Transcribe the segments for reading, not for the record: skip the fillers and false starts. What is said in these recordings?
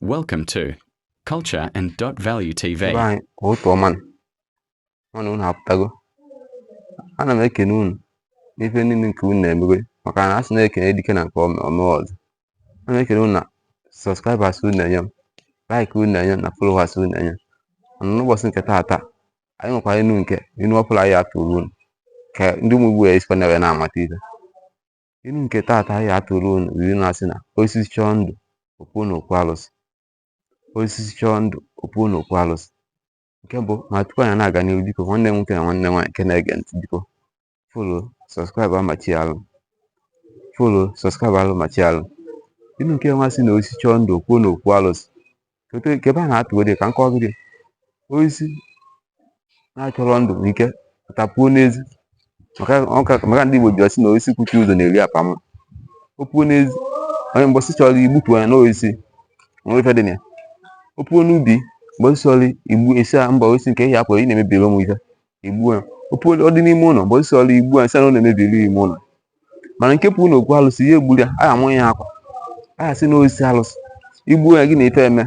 Welcome to Culture and Dot Value TV. Anyị otu ọma mana unu apụtago. Ana m ekene unu n'ife niile nke unu na-emegwe maka na asị na-ekene dike na nke ome ọzọ. Ana m ekene unu na subscribers unu na-enye m, like unu na-enye m na followers unu na-enye m. Mana n'ụbọchị nke taata anyị nwekwara inu ọbụla anyị atụrụ unu ka ndị ụmụ Igbo esikwa na na-amata ife. Inu nke taata anyị atụrụ unu bụ inu na-asị na osisi chọọ ndụ opuo n'okwu alụsị. Osisi chọọ ndụ opuo n'okwu alụsị. Nke mbụ, ma tupu anyị na-aga n'ihu, biko nwanne m nwoke na nwanne m nwaanyị nke na-ege ntị, biko follow subscribe alụmachi alụ. Inu nke nwa sị na osisi chọọ ndụ opuo n'okwu alụsị. Nke ebe a na-atụ dị ka nkọ gị osisi na-achọrọ ndụ n'ike tapuo n'ezi maka ndị Igbo ji ọsị na osisi kwuchi ụzọ na-eri apama. Opuo n'ezi onye mgbọsị chọrọ igbutu anya n'osisi nwere ife dị na ya. Opuo n'ubi mgbọsị chọrọ igbu esi mba osisi nke ihe apụrụ ị na-emebiri ụmụ ife igbu ya. Opuo ọ dị n'ime ụlọ mgbọsị chọrọ igbu anya sị na ọ na-emebiri ime ụlọ. Mana nke pụrụ n'okwu alụsị ihe egburu ya a ga-amụ ya akwa a ga-asị na osisi alụsị igbuo ya gị na ife eme.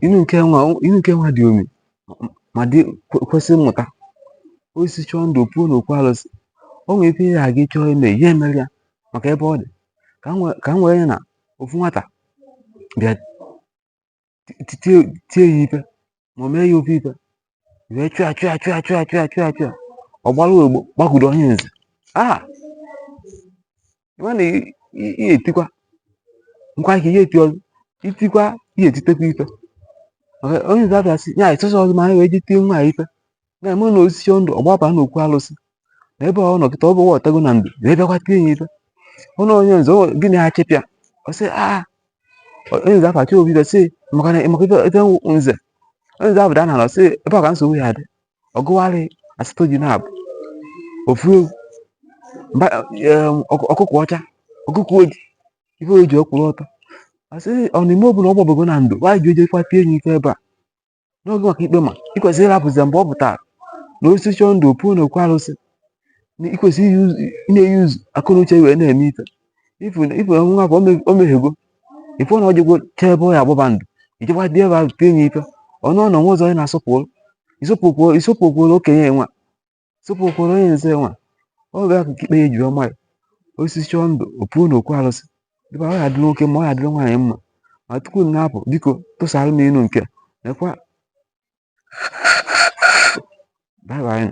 Inu nke nwa dị omi ma dị kwesị mmụta. Osisi chọọ ndụ opuo n'okwu alụsị. O nwere ife ya aga chọọ ime ihe emere ya maka ebe ọ dị ka m wee na ofu nwata bịa tie ya ife ma o mee ya ofe ife wee chụa ọ gbara ogbo gbakwuru onye nze na ihe etikwa nkwa ike ihe eti ọzọ itikwa ihe etitekwa ife maka onye nze abịasị ya ịsọsọ ọzọ ma anyị wee ji tie nwa ife na-eme na osisi ndụ ọgbaba n'okwu alụsị na ebe ọ nọkịta ọ bụ ọtago na ndụ wee bịakwa tie ya ife. Ọnụ onye nze gịnị achịpịa ọ sị onye nze afachi obido sị maka ife nze onye nze abụda na sị ebe ọ ka nsogbu ya dị ọgụwarị asatọ ji na abụ ofu ewu ọkụkọ ọcha ọkụkọ oji ife oji ọkwụrụ ọtọ asị ọ n'ime obu na ọ gbabago na ndụ nwaanyị ji ojekwa tie enyi ife ebe a n'oge maka ikpe ma ikwesịrị ịrapụzi mgbe ọ pụtara na osisi chọọ ndụ opuo n'okwu alụsị ikwesịrị ị na-eyuzu akọnuche wee na-eme ife ife nwa bụ o meghego ife ọ na ojegwo chee ebe ọ ya agbaba ndụ ijekwa dị ebe ahụ tie enyi ife ọnụ ọnọ nwa ụzọ onye na-asọpụrụ isopụkwuru okenye nwa sopụkwuru onye nze nwa ọ bịa ka ikpe ya ejiri ọma ya. Osisi chọọ ndụ opuo n'okwu alụsị dịba ọ ya dịrị nwoke ma ọ ya dịrị nwaanyị mma. Ma tupu m na-apụ biko tụsara m inu nke nekwa bye bye.